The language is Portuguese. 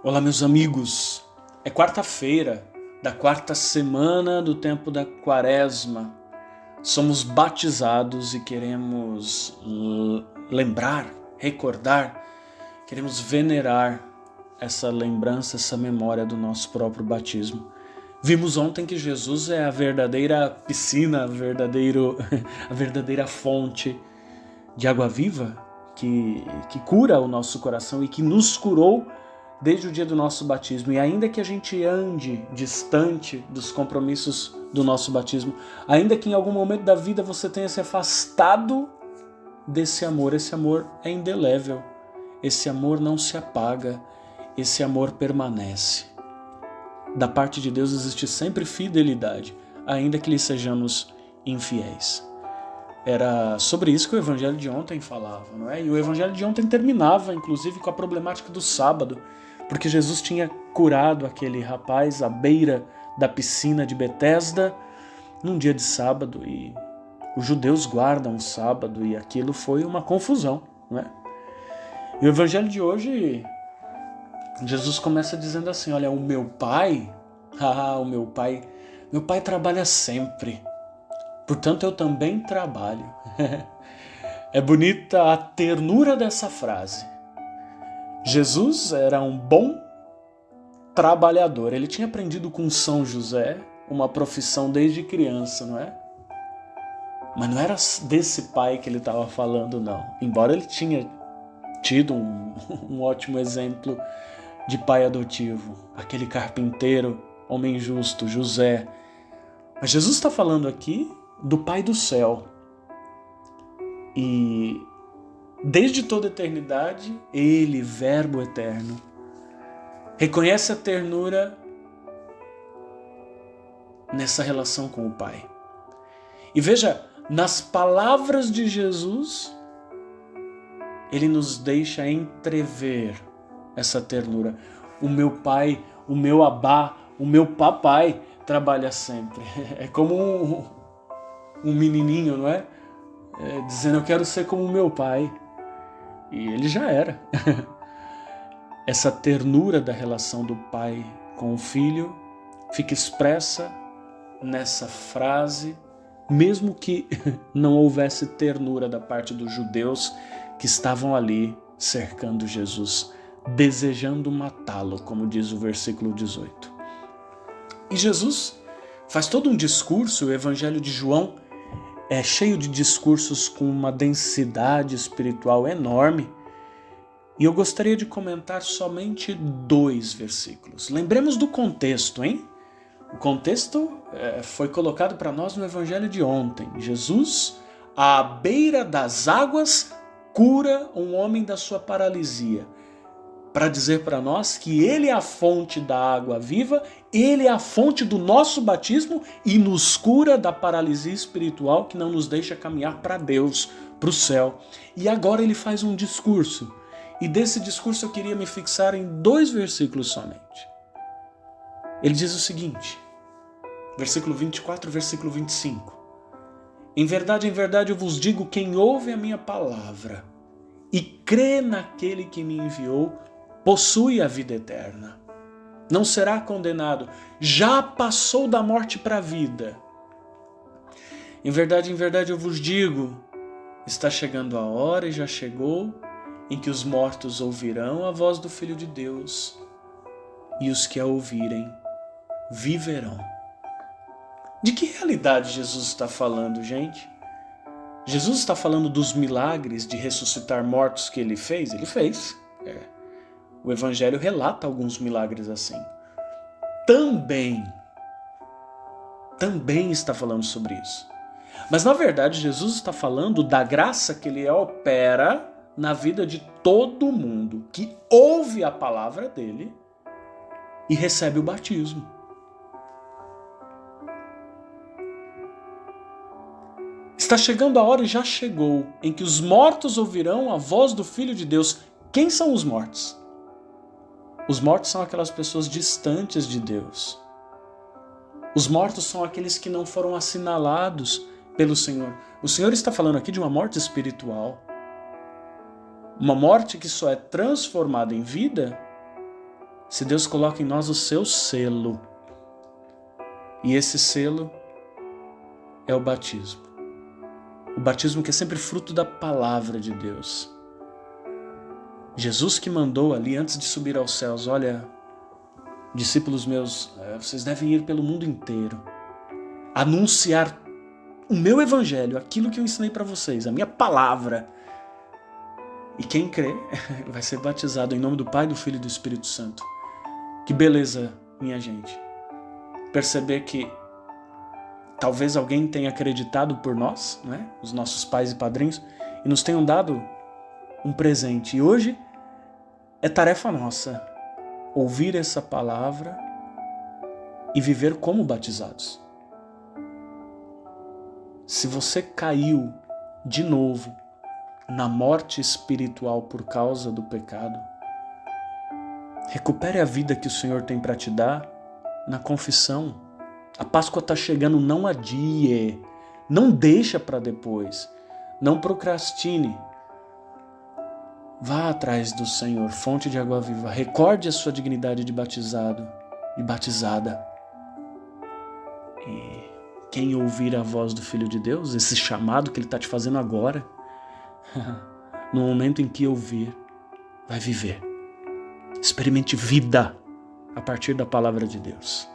Olá, meus amigos. É quarta-feira da quarta semana do tempo da Quaresma. Somos batizados e queremos lembrar, recordar, queremos venerar essa lembrança, essa memória do nosso próprio batismo. Vimos ontem que Jesus é a verdadeira piscina, a verdadeira fonte de água viva que cura o nosso coração e que nos curou desde o dia do nosso batismo. E ainda que a gente ande distante dos compromissos do nosso batismo, ainda que em algum momento da vida você tenha se afastado desse amor, esse amor é indelével, esse amor não se apaga, esse amor permanece. Da parte de Deus existe sempre fidelidade, ainda que lhe sejamos infiéis. Era sobre isso que o evangelho de ontem falava, não é? E o evangelho de ontem terminava, inclusive, com a problemática do sábado, porque Jesus tinha curado aquele rapaz à beira da piscina de Betesda num dia de sábado, e os judeus guardam o sábado, e aquilo foi uma confusão, não é? E o evangelho de hoje, Jesus começa dizendo assim: olha, o meu pai trabalha sempre. Portanto, eu também trabalho. É bonita a ternura dessa frase. Jesus era um bom trabalhador. Ele tinha aprendido com São José uma profissão desde criança, não é? Mas não era desse pai que ele estava falando, não. Embora ele tinha tido um ótimo exemplo de pai adotivo. Aquele carpinteiro, homem justo, José. Mas Jesus está falando aqui do Pai do céu. E desde toda a eternidade, Ele, Verbo eterno, reconhece a ternura nessa relação com o Pai. E veja, nas palavras de Jesus, Ele nos deixa entrever essa ternura. O meu Pai, o meu Abá, o meu papai trabalha sempre. É como um menininho, não é? Dizendo: eu quero ser como o meu pai. E ele já era. Essa ternura da relação do pai com o filho fica expressa nessa frase, mesmo que não houvesse ternura da parte dos judeus que estavam ali cercando Jesus, desejando matá-lo, como diz o versículo 18. E Jesus faz todo um discurso. O Evangelho de João é cheio de discursos com uma densidade espiritual enorme. E eu gostaria de comentar somente 2 versículos. Lembremos do contexto, hein? O contexto foi colocado para nós no Evangelho de ontem. Jesus, à beira das águas, cura um homem da sua paralisia, para dizer para nós que Ele é a fonte da água viva, Ele é a fonte do nosso batismo e nos cura da paralisia espiritual que não nos deixa caminhar para Deus, para o céu. E agora Ele faz um discurso, e desse discurso eu queria me fixar em 2 versículos somente. Ele diz o seguinte, versículo 24, versículo 25. Em verdade, eu vos digo, quem ouve a minha palavra e crê naquele que me enviou, possui a vida eterna. Não será condenado, já passou da morte para a vida. Em verdade, eu vos digo, está chegando a hora e já chegou, em que os mortos ouvirão a voz do Filho de Deus, e os que a ouvirem viverão. De que realidade Jesus está falando, gente? Jesus está falando dos milagres de ressuscitar mortos que ele fez? Ele fez. O Evangelho relata alguns milagres assim. Também está falando sobre isso. Mas na verdade Jesus está falando da graça que ele opera na vida de todo mundo que ouve a palavra dele e recebe o batismo. Está chegando a hora, e já chegou, em que os mortos ouvirão a voz do Filho de Deus. Quem são os mortos? Os mortos são aquelas pessoas distantes de Deus. Os mortos são aqueles que não foram assinalados pelo Senhor. O Senhor está falando aqui de uma morte espiritual. Uma morte que só é transformada em vida se Deus coloca em nós o seu selo, e esse selo é o batismo. O batismo que é sempre fruto da palavra de Deus. Jesus que mandou ali antes de subir aos céus, olha, discípulos meus, vocês devem ir pelo mundo inteiro, anunciar o meu evangelho, aquilo que eu ensinei para vocês, a minha palavra. E quem crê vai ser batizado em nome do Pai, do Filho e do Espírito Santo. Que beleza, minha gente. Perceber que talvez alguém tenha acreditado por nós, né? Os nossos pais e padrinhos, e nos tenham dado um presente. E hoje é tarefa nossa ouvir essa palavra e viver como batizados. Se você caiu de novo na morte espiritual por causa do pecado, recupere a vida que o Senhor tem para te dar na confissão. A Páscoa está chegando, não adie, não deixa para depois, não procrastine. Vá atrás do Senhor, fonte de água viva, recorde a sua dignidade de batizado, de batizada. E quem ouvir a voz do Filho de Deus, esse chamado que Ele está te fazendo agora, no momento em que ouvir, vai viver. Experimente vida a partir da palavra de Deus.